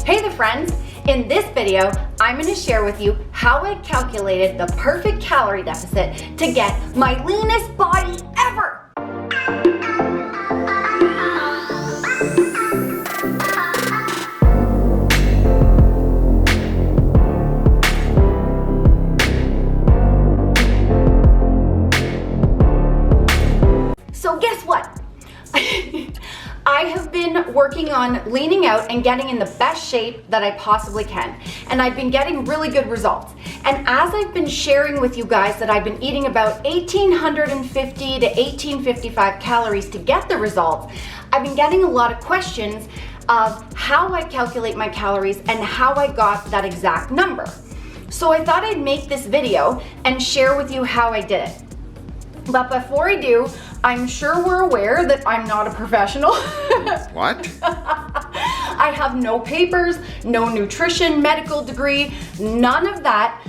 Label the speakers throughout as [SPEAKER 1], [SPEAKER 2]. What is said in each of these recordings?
[SPEAKER 1] Hey there friends! In this video, I'm going to share with you how I calculated the perfect calorie deficit to get my leanest body ever! So guess what? I have been working on leaning out and getting in the best shape that I possibly can. And I've been getting really good results. And as I've been sharing with you guys that I've been eating about 1,850 to 1,855 calories to get the results, I've been getting a lot of questions of how I calculate my calories and how I got that exact number. So I thought I'd make this video and share with you how I did it. But before I do, I'm sure we're aware that I'm not a professional.
[SPEAKER 2] What?
[SPEAKER 1] I have no papers, no nutrition, medical degree, none of that.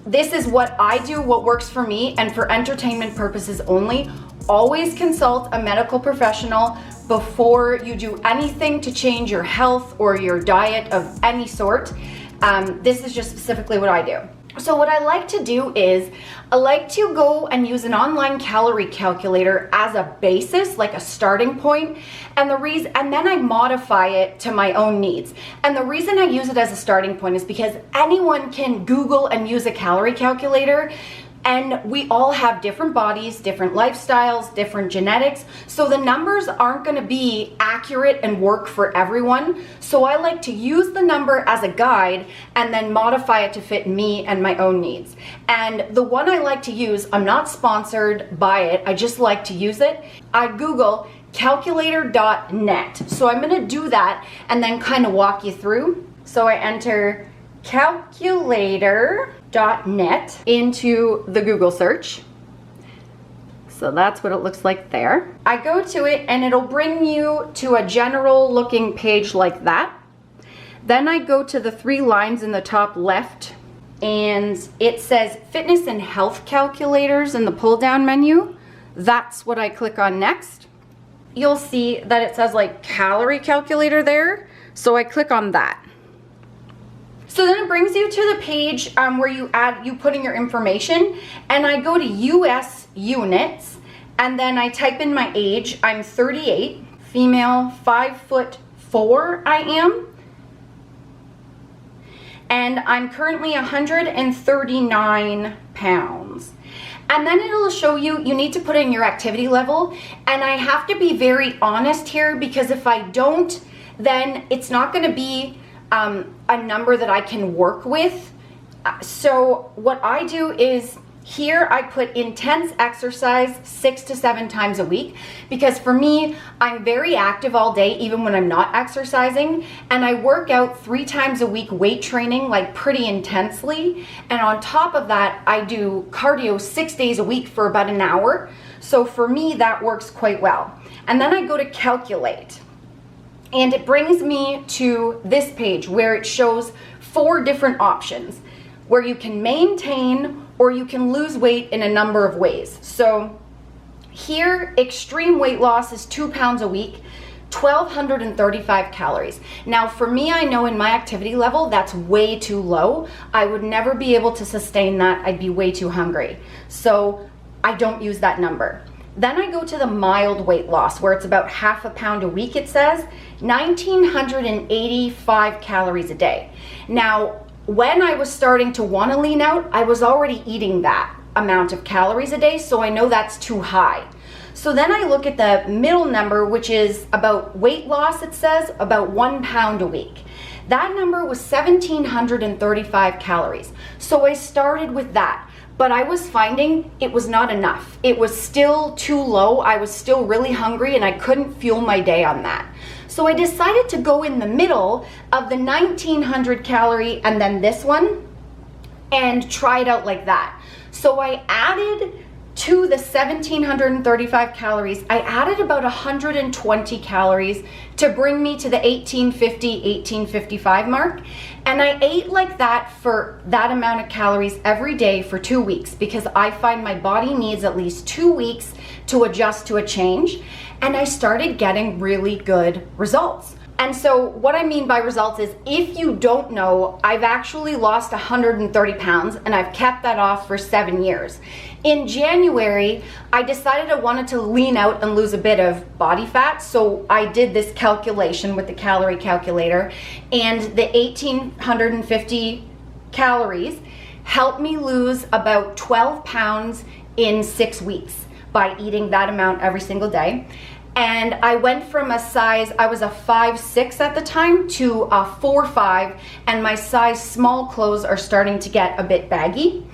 [SPEAKER 1] This is what I do, what works for me, and for entertainment purposes only. Always consult a medical professional before you do anything to change your health or your diet of any sort. This is just specifically what I do. So what I like to do is I like to go and use an online calorie calculator as a basis, like a starting point, and then I modify it to my own needs. And the reason I use it as a starting point is because anyone can Google and use a calorie calculator. And we all have different bodies, different lifestyles, different genetics. So the numbers aren't gonna be accurate and work for everyone. So I like to use the number as a guide and then modify it to fit me and my own needs. And the one I like to use, I'm not sponsored by it, I just like to use it. I Google calculator.net. So I'm gonna do that and then kind of walk you through. So I enter calculator.net into the Google search. So that's what it looks like there. I go to it and it'll bring you to a general looking page like that. Then I go to the three lines in the top left and it says fitness and health calculators in the pull down menu. That's what I click on next. You'll see that it says like calorie calculator there. So I click on that. So then it brings you to the page where you put in your information, and I go to US units, and then I type in my age. I'm 38, female, 5'4" I am, and I'm currently 139 pounds. And then it'll show you need to put in your activity level, and I have to be very honest here because if I don't, then it's not going to be a number that I can work with. So what I do is here I put intense exercise 6 to 7 times a week because for me, I'm very active all day even when I'm not exercising, and I work out 3 times a week weight training like pretty intensely, and on top of that I do cardio 6 days a week for about an hour. So for me that works quite well. And then I go to calculate. And it brings me to this page where it shows 4 different options where you can maintain or you can lose weight in a number of ways. So here, extreme weight loss is 2 pounds a week, 1,235 calories. Now for me, I know in my activity level, that's way too low. I would never be able to sustain that. I'd be way too hungry. So I don't use that number. Then I go to the mild weight loss where it's about half a pound a week, it says 1,985 calories a day. Now, when I was starting to want to lean out, I was already eating that amount of calories a day, so I know that's too high. So then I look at the middle number, which is about weight loss, it says about 1 pound a week. That number was 1,735 calories. So I started with that. But I was finding it was not enough. It was still too low. I was still really hungry and I couldn't fuel my day on that. So I decided to go in the middle of the 1,900 calorie and then this one and try it out like that. So I added to the 1,735 calories, I added about 120 calories to bring me to the 1,850, 1,855 mark. And I ate like that for that amount of calories every day for 2 weeks because I find my body needs at least 2 weeks to adjust to a change. And I started getting really good results. And so what I mean by results is, if you don't know, I've actually lost 130 pounds and I've kept that off for 7 years. In January, I decided I wanted to lean out and lose a bit of body fat. So I did this calculation with the Calorie Calculator, and the 1,850 calories helped me lose about 12 pounds in 6 weeks by eating that amount every single day. And I went from a size, I was a 5'6" at the time, to a 4'5", and my size small clothes are starting to get a bit baggy.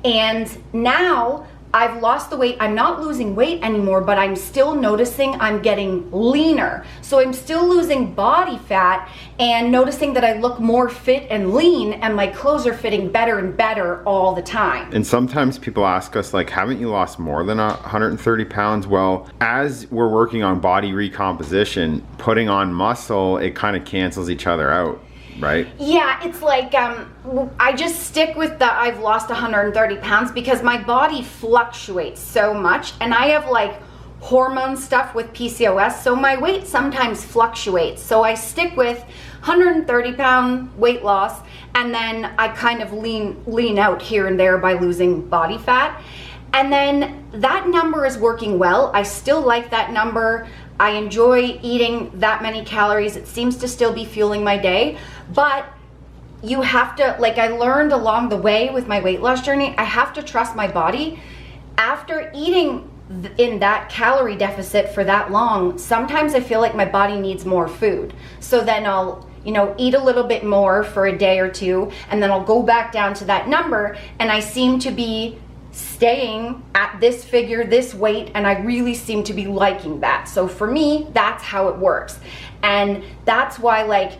[SPEAKER 1] And now I've lost the weight. I'm not losing weight anymore, but I'm still noticing I'm getting leaner. So I'm still losing body fat and noticing that I look more fit and lean, and my clothes are fitting better and better all the time.
[SPEAKER 2] And sometimes people ask us, like, haven't you lost more than 130 pounds? Well, as we're working on body recomposition, putting on muscle, it kind of cancels each other out. Right?
[SPEAKER 1] Yeah, it's like I just stick with the I've lost 130 pounds because my body fluctuates so much, and I have like hormone stuff with PCOS, so my weight sometimes fluctuates. So I stick with 130 pound weight loss, and then I kind of lean out here and there by losing body fat. And then that number is working well. I still like that number. I enjoy eating that many calories. It seems to still be fueling my day, but you have to, like I learned along the way with my weight loss journey, I have to trust my body. After eating in that calorie deficit for that long, sometimes I feel like my body needs more food. So then I'll, eat a little bit more for a day or two, and then I'll go back down to that number, and I seem to be staying at this figure, this weight, and I really seem to be liking that. So for me, that's how it works. And that's why, like,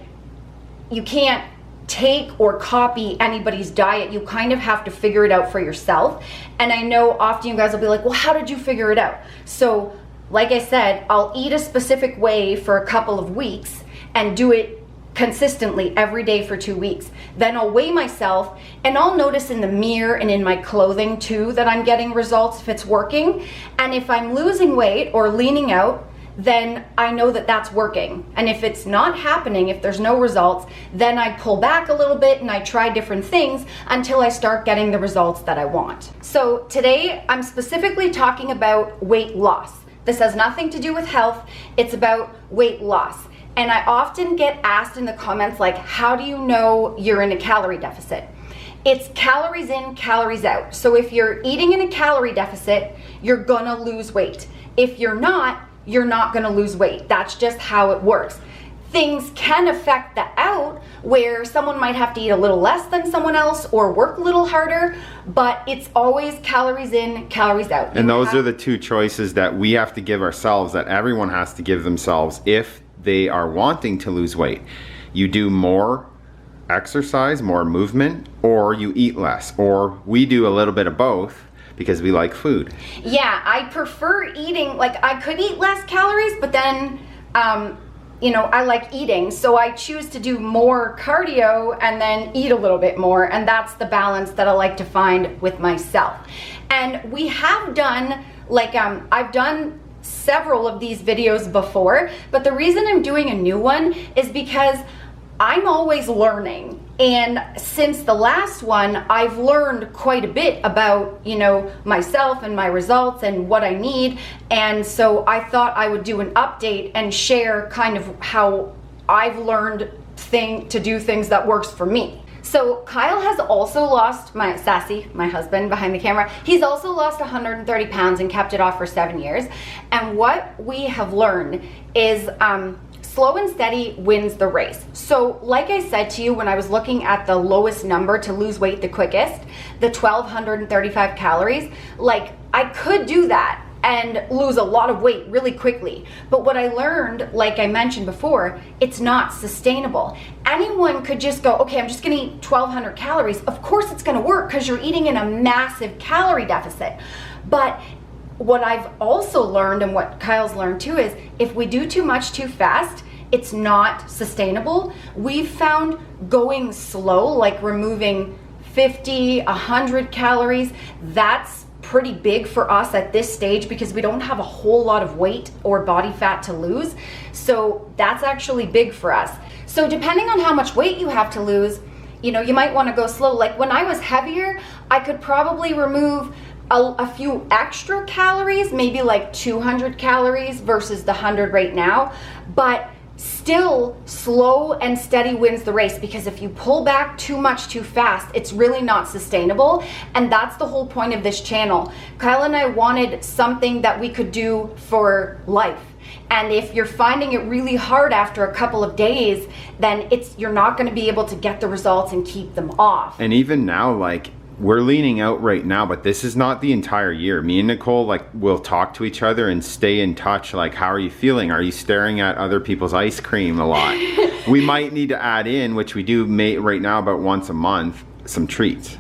[SPEAKER 1] you can't take or copy anybody's diet. You kind of have to figure it out for yourself. And I know often you guys will be like, well, how did you figure it out? So like I said, I'll eat a specific way for a couple of weeks and do it consistently every day for 2 weeks. Then I'll weigh myself, and I'll notice in the mirror and in my clothing too that I'm getting results if it's working. And if I'm losing weight or leaning out, then I know that that's working. And if it's not happening, if there's no results, then I pull back a little bit and I try different things until I start getting the results that I want. So today I'm specifically talking about weight loss. This has nothing to do with health. It's about weight loss. And I often get asked in the comments, like, how do you know you're in a calorie deficit? It's calories in, calories out. So if you're eating in a calorie deficit, you're gonna lose weight. If you're not gonna lose weight. That's just how it works. Things can affect the out, where someone might have to eat a little less than someone else or work a little harder, but it's always calories in, calories out.
[SPEAKER 2] And those are the two choices that we have to give ourselves, that everyone has to give themselves if they are wanting to lose weight. You do more exercise, more movement, or you eat less, or we do a little bit of both because we like food. Yeah,
[SPEAKER 1] I prefer eating, like I could eat less calories, but then I like eating, so I choose to do more cardio and then eat a little bit more, and that's the balance that I like to find with myself. And we have done, like I've done several of these videos before, but the reason I'm doing a new one is because I'm always learning. And since the last one, I've learned quite a bit about, myself and my results and what I need. And so I thought I would do an update and share kind of how I've learned to do things that works for me. So Kyle has also lost, Sassy, my husband behind the camera, he's also lost 130 pounds and kept it off for 7 years. And what we have learned is slow and steady wins the race. So like I said to you, when I was looking at the lowest number to lose weight the quickest, the 1,235 calories, like I could do that and lose a lot of weight really quickly. But what I learned, like I mentioned before, it's not sustainable. Anyone could just go, okay, I'm just gonna eat 1,200 calories. Of course it's gonna work because you're eating in a massive calorie deficit. But what I've also learned, and what Kyle's learned too, is if we do too much too fast, it's not sustainable. We've found going slow, like removing 50, 100 calories, that's pretty big for us at this stage because we don't have a whole lot of weight or body fat to lose. So that's actually big for us. So depending on how much weight you have to lose, you know, you might want to go slow. Like when I was heavier, I could probably remove a few extra calories, maybe like 200 calories versus the 100 right now, but still slow and steady wins the race, because if you pull back too much too fast, it's really not sustainable. And that's the whole point of this channel. Kyle and I wanted something that we could do for life. And if you're finding it really hard after a couple of days, then you're not going to be able to get the results and keep them off.
[SPEAKER 2] And even now, like, we're leaning out right now, but this is not the entire year. Me and Nicole, like, will talk to each other and stay in touch. Like, how are you feeling? Are you staring at other people's ice cream a lot? We might need to add in, which we do right now about once a month, some treats.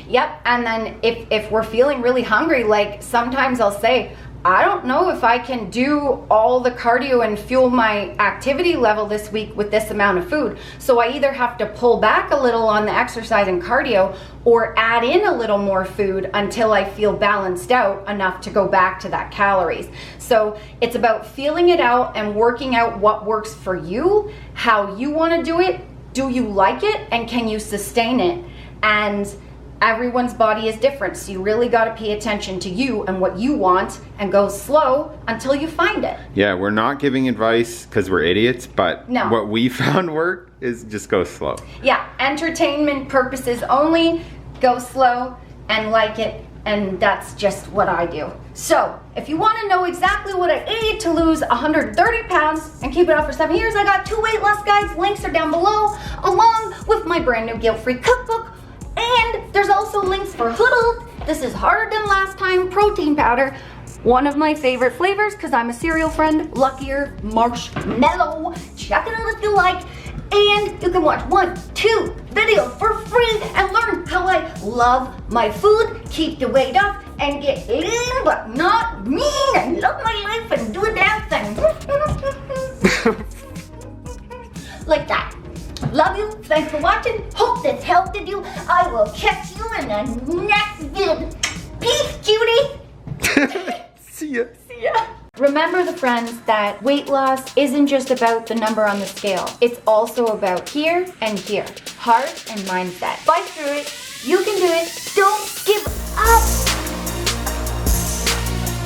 [SPEAKER 1] Yep. And then if we're feeling really hungry, like sometimes I'll say, I don't know if I can do all the cardio and fuel my activity level this week with this amount of food. So I either have to pull back a little on the exercise and cardio or add in a little more food until I feel balanced out enough to go back to that calories. So it's about feeling it out and working out what works for you, how you want to do it. Do you like it? And can you sustain it? And everyone's body is different, so you really got to pay attention to you and what you want and go slow until you find it.
[SPEAKER 2] Yeah, we're not giving advice because we're idiots, but
[SPEAKER 1] no.
[SPEAKER 2] What we found work is just go slow.
[SPEAKER 1] Yeah, entertainment purposes only, go slow and like it, and that's just what I do. So if you want to know exactly what I ate to lose 130 pounds and keep it off for 7 years, I got 2 weight loss guides. Links are down below, along with my brand new guilt-free cookbook. And there's also links for Huddled. This is harder than last time protein powder. One of my favorite flavors because I'm a cereal friend, Luckier Marshmallow. Check it out if you like. And you can watch 1, 2 videos for free and learn how I love my food, keep the weight off, and get lean but not mean, and love my life and do a damn thing. Like that. Love you. Thanks for watching. Hope this helped you. I will catch you in the next video. Peace, cutie.
[SPEAKER 2] See ya.
[SPEAKER 1] See ya. Remember, the friends, that weight loss isn't just about the number on the scale. It's also about here and here. Heart and mindset. Fight through it. You can do it. Don't give up.